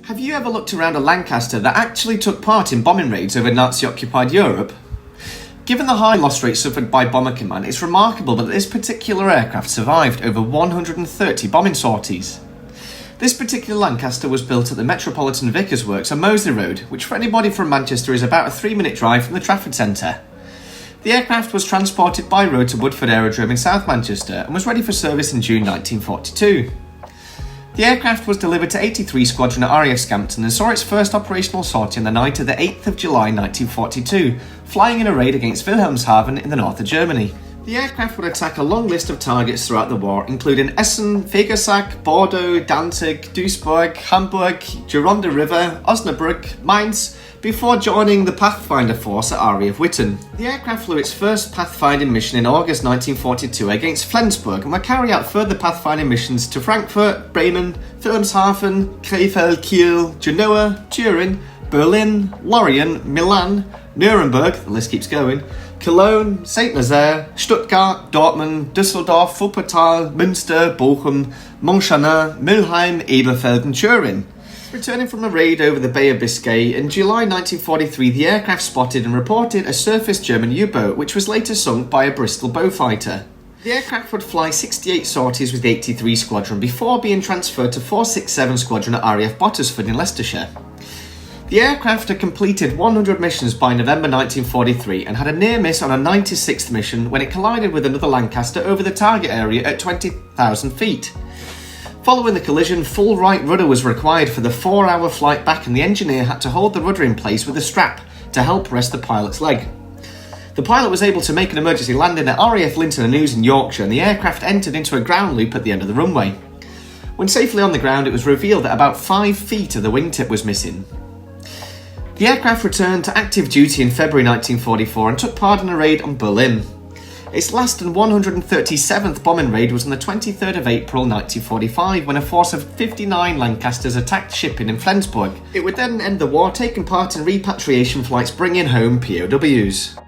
Have you ever looked around a Lancaster that actually took part in bombing raids over Nazi-occupied Europe? Given the high loss rate suffered by Bomber Command, it's remarkable that this particular aircraft survived over 130 bombing sorties. This particular Lancaster was built at the Metropolitan Vickers Works on Moseley Road, which for anybody from Manchester is about a 3-minute drive from the Trafford Centre. The aircraft was transported by road to Woodford Aerodrome in South Manchester and was ready for service in June 1942. The aircraft was delivered to 83 Squadron at RAF Scampton and saw its first operational sortie on the night of the 8th of July 1942, flying in a raid against Wilhelmshaven in the north of Germany. The aircraft would attack a long list of targets throughout the war, including Essen, Fegesack, Bordeaux, Danzig, Duisburg, Hamburg, Gironde River, Osnabrück, Mainz, before joining the Pathfinder Force at RAF Witten. The aircraft flew its first pathfinding mission in August 1942 against Flensburg and would carry out further pathfinding missions to Frankfurt, Bremen, Wilhelmshaven, Krefeld, Kiel, Genoa, Turin, Berlin, Lorient, Milan, Nuremberg, the list keeps going, Cologne, Saint-Nazaire, Stuttgart, Dortmund, Düsseldorf, Wuppertal, Münster, Bochum, Montchanin, Mülheim, Eberfeld and Turin. Returning from a raid over the Bay of Biscay, in July 1943 the aircraft spotted and reported a surfaced German U-boat which was later sunk by a Bristol Beaufighter. The aircraft would fly 68 sorties with the 83 Squadron before being transferred to 467 Squadron at RAF Bottisford in Leicestershire. The aircraft had completed 100 missions by November 1943 and had a near miss on a 96th mission when it collided with another Lancaster over the target area at 20,000 feet. Following the collision, full right rudder was required for the 4-hour flight back and the engineer had to hold the rudder in place with a strap to help rest the pilot's leg. The pilot was able to make an emergency landing at RAF Linton and Ouse in Yorkshire and the aircraft entered into a ground loop at the end of the runway. When safely on the ground, it was revealed that about 5 feet of the wingtip was missing. The aircraft returned to active duty in February 1944 and took part in a raid on Berlin. Its last and 137th bombing raid was on the 23rd of April 1945 when a force of 59 Lancasters attacked shipping in Flensburg. It would then end the war, taking part in repatriation flights bringing home POWs.